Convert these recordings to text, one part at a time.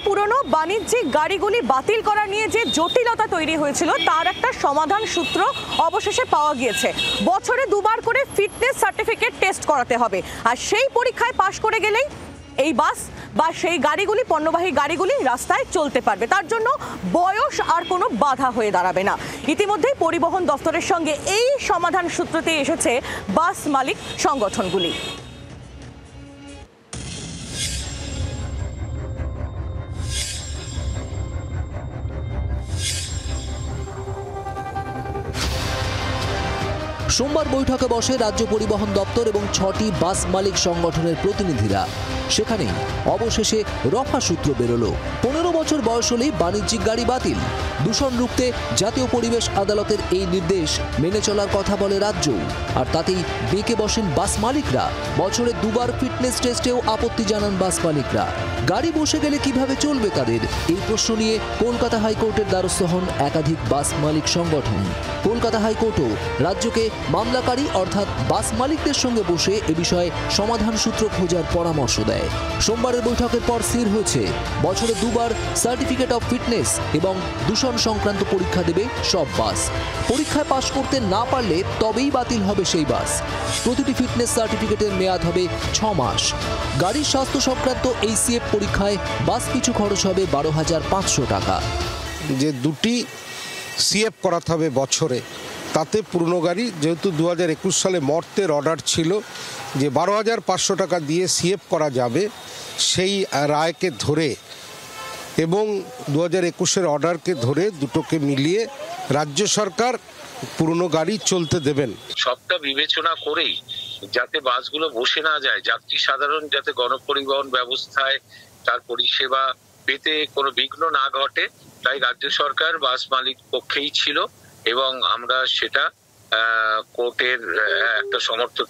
পুরনো বাণিজ্যিক গাড়িগুলি বাতিল করা নিয়ে যে জটিলতা তৈরি হয়েছিল তার একটা সমাধান সূত্র অবশেষে পাওয়া গিয়েছে। বছরে দুবার করে ফিটনেস সার্টিফিকেট টেস্ট করাতে হবে, আর সেই পরীক্ষায় পাশ করে গেলেই এই বাস বা সেই গাড়িগুলি, পণ্যবাহী গাড়িগুলি রাস্তায় চলতে পারবে। তার জন্য বয়স আর কোনো বাধা হয়ে দাঁড়াবে না। ইতিমধ্যেই পরিবহন দফতরের সঙ্গে এই সমাধান সূত্রতে এসেছে বাস মালিক সংগঠনগুলি। সোমবার বৈঠকে বসে রাজ্য পরিবহন দপ্তর এবং 6টি বাস মালিক সংগঠনের প্রতিনিধিরা। সেখানেই অবশেষে রফা সূত্র বেরোলো। 15 বছর বয়স হলেই বাণিজ্যিক গাড়ি বাতিল। দূষণ রুখতে জাতীয় পরিবেশ আদালতের এই নির্দেশ মেনে চলার কথা বলে রাজ্য, আর তাতেই বেঁকে বসেন বাস মালিকরা। বছরে দুবার ফিটনেস টেস্টেও আপত্তি জানান বাস মালিকরা। গাড়ি বসে গেলে কিভাবে চলবে তাদের, এই প্রশ্ন নিয়ে কলকাতা হাইকোর্টের দ্বারস্থ হন একাধিক বাস মালিক সংগঠন। কলকাতা হাইকোর্টও রাজ্যকে মামলাকারী অর্থাৎ বাস মালিকদের সঙ্গে বসে এ বিষয়ে সমাধান সূত্র খোঁজার পরামর্শ দেয়। সোমবারের বৈঠকের পর স্থির হয়েছে বছরে দুবার সার্টিফিকেট অফ ফিটনেস এবং দূষণ সংক্রান্ত পরীক্ষা দেবে সব বাস। পরীক্ষায় পাশ করতে না পারলে তবেই বাতিল হবে সেই বাস। প্রতিটি ফিটনেস সার্টিফিকেটের মেয়াদ হবে 6 মাস। গাড়ির স্বাস্থ্য সংক্রান্ত এই সিএফ পরীক্ষায় বাস পিছু খরচ হবে 12,500 টাকা। যে দুটি সিএফ করাতে হবে বছরে, তাতে পুরনো গাড়ি যেহেতু 2021 সালে মর্তের অর্ডার ছিল যে 12,500 টাকা দিয়ে সিএফ করা যাবে, সেই রায়কে ধরে এবং 2021-এর অর্ডারকে ধরে দুটোকে মিলিয়ে রাজ্য সরকার পুরনো গাড়ি চলতে দেবেন। সবটা বিবেচনা করেই যাতে বাসগুলো বসে না যায়, যাত্রী সাধারণ যাতে গণপরিবহন ব্যবস্থায় তার পরিষেবা পেতে কোনো বিঘ্ন না ঘটে, তাই রাজ্য সরকার বাস মালিক পক্ষেই ছিল এবং আমরা সেটা কোর্টের একটা সমর্থন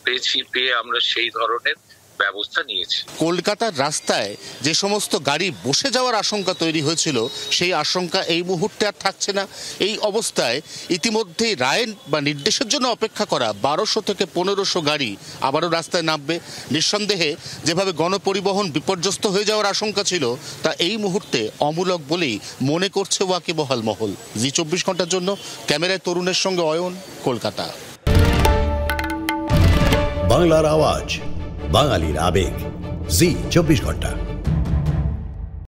পেয়ে আমরা সেই ধরনের ব্যবস্থা নিয়েছি। কলকাতার রাস্তায় যে সমস্ত গাড়ি বসে যাওয়ার আশঙ্কা তৈরি হয়েছিল, সেই আশঙ্কা এই মুহূর্তে আর থাকছে না। এই অবস্থায় ইতিমধ্যেই রায়ের বা নির্দেশের জন্য অপেক্ষা করা 1200 থেকে 1500 গাড়ি আবারও রাস্তায় নামবে। নিঃসন্দেহে যেভাবে গণপরিবহন বিপর্যস্ত হয়ে যাওয়ার আশঙ্কা ছিল, তা এই মুহূর্তে অমূলক বলেই মনে করছে ওয়াকিবহাল মহল। জি 24 ঘন্টার জন্য ক্যামেরায় তরুণের সঙ্গে অয়ন, কলকাতা। বাংলার আওয়াজ, বাঙালির আবেগ, জি 24 ঘন্টা।